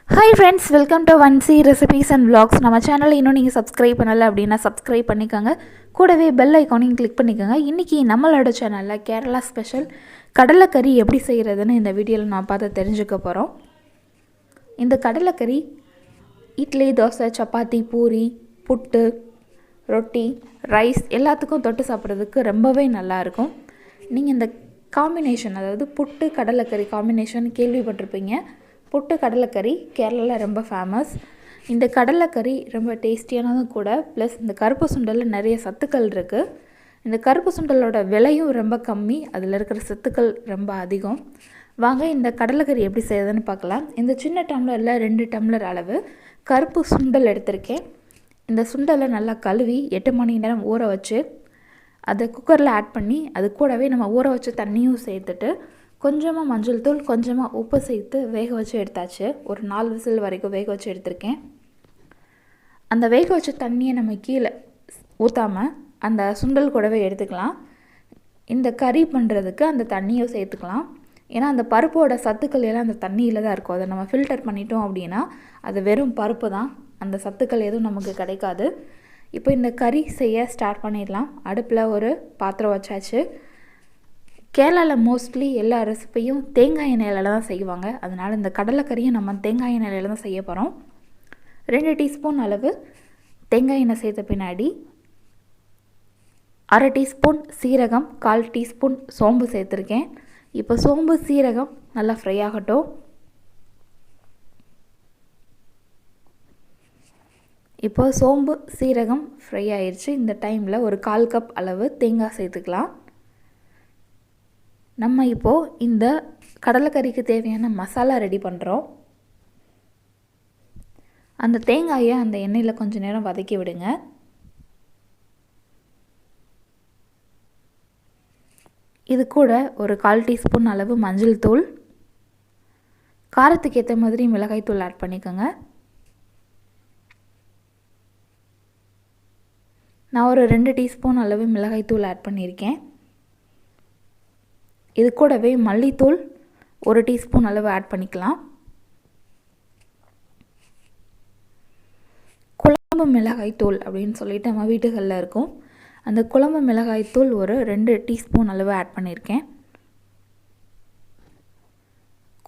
Hi friends, welcome to 1C Recipes and Vlogs. நம்ம சேனலை இன்னும் நீங்கள் சப்ஸ்கிரைப் பண்ணலை அப்படின்னா சப்ஸ்கிரைப் பண்ணிக்கோங்க. கூடவே பெல் ஐக்கானையும் கிளிக் பண்ணிக்கோங்க. இன்றைக்கி நம்மளோட சேனலில் கேரளா ஸ்பெஷல் கடலைக்கறி எப்படி செய்கிறதுன்னு இந்த வீடியோவில் நான் பார்த்து தெரிஞ்சுக்க போகிறோம். இந்த கடலைக்கறி இட்லி, தோசை, சப்பாத்தி, பூரி, புட்டு, ரொட்டி, ரைஸ் எல்லாத்துக்கும் தொட்டு சாப்பிட்றதுக்கு ரொம்பவே நல்லாயிருக்கும். நீங்கள் இந்த காம்பினேஷன், அதாவது புட்டு கடலைக்கறி காம்பினேஷன் கேள்விப்பட்டிருப்பீங்க. புட்டு கடலைக்கறி கேரளாவில் ரொம்ப ஃபேமஸ். இந்த கடலைக்கறி ரொம்ப டேஸ்டியானதும் கூட. ப்ளஸ் இந்த கருப்பு சுண்டலில் நிறைய சத்துக்கள் இருக்குது. இந்த கருப்பு சுண்டலோட விலையும் ரொம்ப கம்மி, அதில் இருக்கிற சத்துக்கள் ரொம்ப அதிகம். வாங்க இந்த கடலைக்கறி எப்படி செய்யுதுன்னு பார்க்கலாம். இந்த சின்ன டம்ளரில் 2 டம்ளர் அளவு கருப்பு சுண்டல் எடுத்திருக்கேன். இந்த சுண்டலை நல்லா கழுவி 8 மணி நேரம் ஊற வச்சு அதை குக்கரில் ஆட் பண்ணி அது கூடவே நம்ம ஊற வச்ச தண்ணியும் சேர்த்துட்டு கொஞ்சமாக மஞ்சள் தூள், கொஞ்சமாக உப்பு சேர்த்து வேக வச்சு எடுத்தாச்சு. ஒரு 4 விசில் வரைக்கும் வேக வச்சு எடுத்திருக்கேன். அந்த வேக வச்ச தண்ணியை நம்ம கீழே ஊற்றாமல் அந்த சுண்டல் கூடவே எடுத்துக்கலாம். இந்த கறி பண்ணுறதுக்கு அந்த தண்ணியை சேர்த்துக்கலாம். ஏன்னா அந்த பருப்போட சத்துக்கள் எல்லாம் அந்த தண்ணியில் தான் இருக்கும். அதை நம்ம ஃபில்டர் பண்ணிட்டோம் அப்படின்னா அது வெறும் பருப்பு தான், அந்த சத்துக்கள் எதுவும் நமக்கு கிடைக்காது. இப்போ இந்த கறி செய்ய ஸ்டார்ட் பண்ணிடலாம். அடுப்பில் ஒரு பாத்திரம் வச்சாச்சு. கேரளாவில் மோஸ்ட்லி எல்லா ரெசிப்பியும் தேங்காய் எண்ணெயில் தான் செய்வாங்க. அதனால் இந்த கடலைக்கறியும் நம்ம தேங்காய் எண்ணெயில் தான் செய்ய போகிறோம். 2 டீஸ்பூன் அளவு தேங்காய் எண்ணெய் சேர்த்த பின்னாடி 1/2 டீஸ்பூன் சீரகம், 1/4 டீஸ்பூன் சோம்பு சேர்த்துருக்கேன். இப்போ சோம்பு சீரகம் நல்லா ஃப்ரை ஆகட்டும். இப்போ சோம்பு சீரகம் ஃப்ரை ஆயிடுச்சு. இந்த டைமில் ஒரு 1/4 கப் அளவு தேங்காய் சேர்த்துக்கலாம். நம்ம இப்போது இந்த கடலைக்கறிக்கு தேவையான மசாலா ரெடி பண்ணுறோம். அந்த தேங்காயை அந்த எண்ணெயில் கொஞ்சம் நேரம் வதக்கி விடுங்க. இது கூட ஒரு 1/4 டீஸ்பூன் அளவு மஞ்சள் தூள், காரத்துக்கு ஏற்ற மாதிரி மிளகாய் தூள் ஆட் பண்ணிக்கோங்க. நான் ஒரு 2 டீஸ்பூன் அளவு மிளகாய் தூள் ஆட் பண்ணியிருக்கேன். இது கூடவே மல்லித்தூள் 1 டீஸ்பூன் அளவு ஆட் பண்ணிக்கலாம். குழம்பு மிளகாய் தூள் அப்படின்னு சொல்லிட்டு நம்ம வீட்டுகளில் இருக்கும். அந்த குழம்பு மிளகாய் தூள் ஒரு 2 டீஸ்பூன் அளவு ஆட் பண்ணியிருக்கேன்.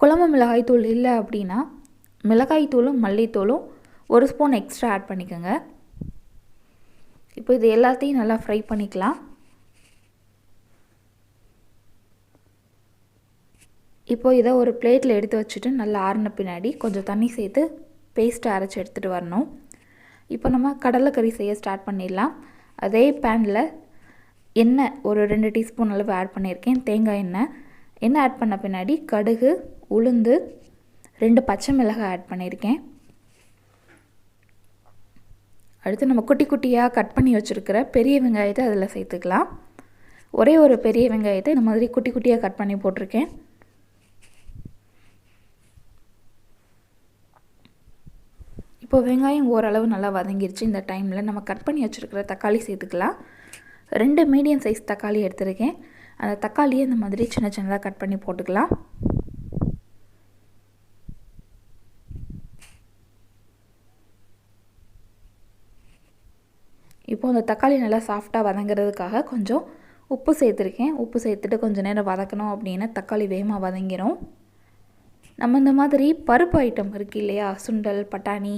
குழம்பு மிளகாய் தூள் இல்லை அப்படின்னா மிளகாய் தூளும் மல்லித்தூளும் 1 ஸ்பூன் எக்ஸ்ட்ரா ஆட் பண்ணிக்கோங்க. இப்போ இது எல்லாத்தையும் நல்லா ஃப்ரை பண்ணிக்கலாம். இப்போது இதை ஒரு பிளேட்டில் எடுத்து வச்சுட்டு நல்லா ஆறின பின்னாடி கொஞ்சம் தண்ணி சேர்த்து பேஸ்ட்டை அரைச்சி எடுத்துகிட்டு வரணும். இப்போ நம்ம கடலைக்கறி செய்ய ஸ்டார்ட் பண்ணிடலாம். அதே பேனில் எண்ணெய் ஒரு 2 டீஸ்பூன் அளவு ஆட் பண்ணியிருக்கேன். தேங்காய் எண்ணெய் ஆட் பண்ண பின்னாடி கடுகு, உளுந்து, 2 பச்சை மிளகாய் ஆட் பண்ணியிருக்கேன். அடுத்து நம்ம குட்டி குட்டியாக கட் பண்ணி வச்சுருக்கிற பெரிய வெங்காயத்தை அதில் சேர்த்துக்கலாம். ஒரே ஒரு பெரிய வெங்காயத்தை இந்த மாதிரி குட்டி குட்டியாக கட் பண்ணி போட்டிருக்கேன். இப்போ வெங்காயம் ஓரளவு நல்லா வதங்கிருச்சு. இந்த டைமில் நம்ம கட் பண்ணி வச்சுருக்கிற தக்காளி சேர்த்துக்கலாம். 2 மீடியம் சைஸ் தக்காளி எடுத்துருக்கேன். அந்த தக்காளியை இந்த மாதிரி சின்ன சின்னதாக கட் பண்ணி போட்டுக்கலாம். இப்போ அந்த தக்காளி நல்லா சாஃப்டாக வதங்கிறதுக்காக கொஞ்சம் உப்பு சேர்த்துருக்கேன். உப்பு சேர்த்துட்டு கொஞ்சம் நேரம் வதக்கணும் அப்படின்னா தக்காளி வேகமாக வதங்கிடும். நம்ம இந்த மாதிரி பருப்பு ஐட்டம் இருக்குது இல்லையா, சுண்டல், பட்டாணி,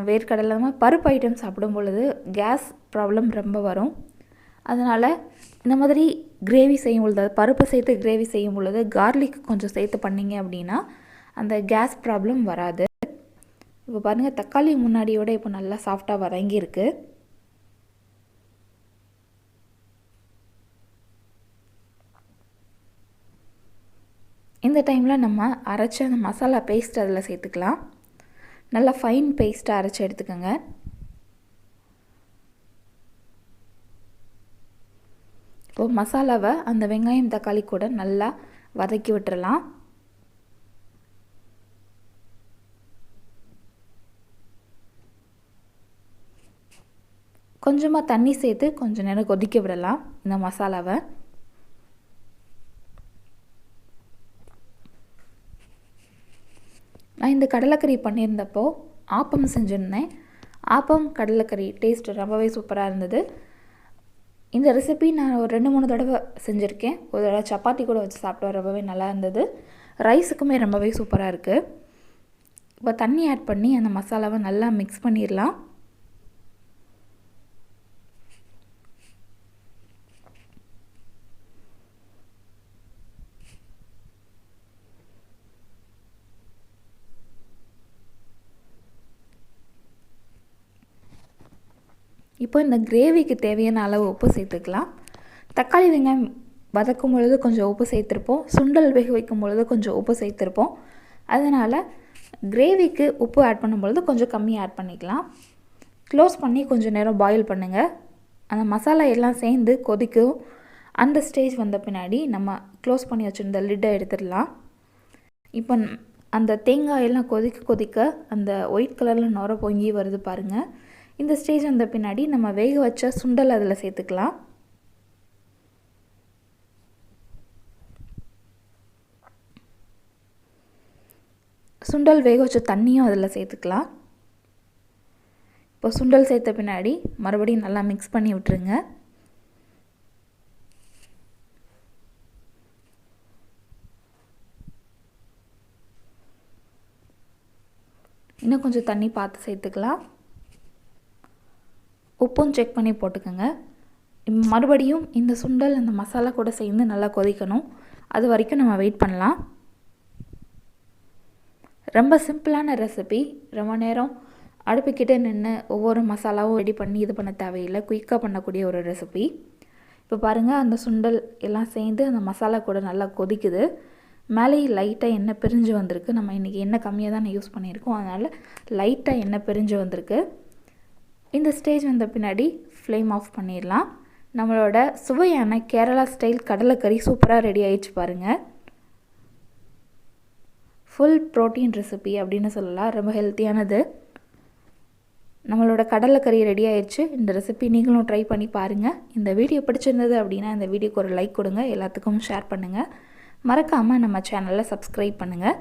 வேர்க்கடலை, மாதிரி பருப்பு ஐட்டம் சாப்பிடும் பொழுது கேஸ் ப்ராப்ளம் ரொம்ப வரும். அதனால் இந்த மாதிரி கிரேவி செய்யும் பொழுது, பருப்பு சேர்த்து கிரேவி செய்யும் பொழுது கார்லிக் கொஞ்சம் சேர்த்து பண்ணிங்க அப்படின்னா அந்த கேஸ் ப்ராப்ளம் வராது. இப்போ பாருங்கள், தக்காளி முன்னாடியோட இப்போ நல்லா சாஃப்டாக வதங்கியிருக்கு. இந்த டைமில் நம்ம அரைச்ச அந்த மசாலா பேஸ்ட் அதில் சேர்த்துக்கலாம். நல்லா ஃபைன் பேஸ்ட்டாக அரைச்சி எடுத்துக்கோங்க. இப்போது மசாலாவை அந்த வெங்காயம் தக்காளி கூட நல்லா வதக்கி விட்டுறலாம். கொஞ்சமாக தண்ணி சேர்த்து கொஞ்சம் நேரம் கொதிக்க விடலாம் இந்த மசாலாவை. நான் இந்த கடலைக்கறி பண்ணியிருந்தப்போ ஆப்பம் செஞ்சுருந்தேன். ஆப்பம் கடலைக்கறி டேஸ்ட் ரொம்பவே சூப்பராக இருந்தது. இந்த ரெசிபி நான் ஒரு 2-3 தடவை செஞ்சுருக்கேன். ஒரு தடவை சப்பாத்தி கூட வச்சு சாப்பிட்டோம், ரொம்பவே நல்லா இருந்தது. ரைஸுக்குமே ரொம்பவே சூப்பராக இருக்குது. இப்போ தண்ணி ஆட் பண்ணி அந்த மசாலாவை நல்லா மிக்ஸ் பண்ணிடலாம். இப்போ இந்த கிரேவிக்கு தேவையான அளவு உப்பு சேர்த்துக்கலாம். தக்காளி வெங்காயம் வதக்கும் பொழுது கொஞ்சம் உப்பு சேர்த்துருப்போம். சுண்டல் வேக வைக்கும் பொழுது கொஞ்சம் உப்பு சேர்த்துருப்போம். அதனால் கிரேவிக்கு உப்பு ஆட் பண்ணும்பொழுது கொஞ்சம் கம்மியாக ஆட் பண்ணிக்கலாம். க்ளோஸ் பண்ணி கொஞ்சம் நேரம் பாயில் பண்ணுங்கள். அந்த மசாலா எல்லாம் சேர்ந்து கொதிக்கும். அந்த ஸ்டேஜ் வந்த பின்னாடி நம்ம க்ளோஸ் பண்ணி வச்சுருந்த லிட்டை எடுத்துடலாம். இப்போ அந்த தேங்காயெல்லாம் கொதிக்க அந்த ஒயிட் கலரில் நுர பொங்கி வருது பாருங்கள். இந்த ஸ்டேஜ் வந்த பின்னாடி நம்ம வேக வச்ச சுண்டல் அதில் சேர்த்துக்கலாம். சுண்டல் வேக வச்ச தண்ணியும் அதில் சேர்த்துக்கலாம். இப்போ சுண்டல் சேர்த்த பின்னாடி மறுபடியும் நல்லா மிக்ஸ் பண்ணி விட்டுருங்க. இன்னும் கொஞ்சம் தண்ணி பார்த்து சேர்த்துக்கலாம். உப்பும் செக் பண்ணி போட்டுக்கோங்க. மறுபடியும் இந்த சுண்டல் அந்த மசாலா கூட சேர்ந்து நல்லா கொதிக்கணும். அது வரைக்கும் நம்ம வெயிட் பண்ணலாம். ரொம்ப சிம்பிளான ரெசிபி. ரொம்ப நேரம் அடுப்புக்கிட்டே நின்று ஒவ்வொரு மசாலாவும் ரெடி பண்ணி இது பண்ண தேவையில்லை. குயிக்காக பண்ணக்கூடிய ஒரு ரெசிபி. இப்போ பாருங்கள், அந்த சுண்டல் எல்லாம் சேர்ந்து அந்த மசாலா கூட நல்லா கொதிக்குது. மேலேயே லைட்டாக எண்ணெய் பிரிஞ்சு வந்திருக்கு. நம்ம இன்றைக்கி எண்ணெய் கம்மியாக தான் யூஸ் பண்ணியிருக்கோம், அதனால் லைட்டாக எண்ணெய் பிரிஞ்சு வந்திருக்கு. இந்த ஸ்டேஜ் வந்த பின்னாடி ஃப்ளேம் ஆஃப் பண்ணிடலாம். நம்மளோட சுவையான கேரளா ஸ்டைல் கடலைக்கறி சூப்பராக ரெடி ஆகிடுச்சு பாருங்கள். ஃபுல் ப்ரோட்டீன் ரெசிபி அப்படின்னு சொல்லலாம். ரொம்ப ஹெல்த்தியானது. நம்மளோட கடலைக்கறி ரெடி ஆயிடுச்சு. இந்த ரெசிபி நீங்களும் ட்ரை பண்ணி பாருங்கள். இந்த வீடியோ பிடிச்சிருந்தது அப்படின்னா இந்த வீடியோக்கு ஒரு லைக் கொடுங்க. எல்லாத்துக்கும் ஷேர் பண்ணுங்கள். மறக்காமல் நம்ம சேனலை சப்ஸ்கிரைப் பண்ணுங்கள்.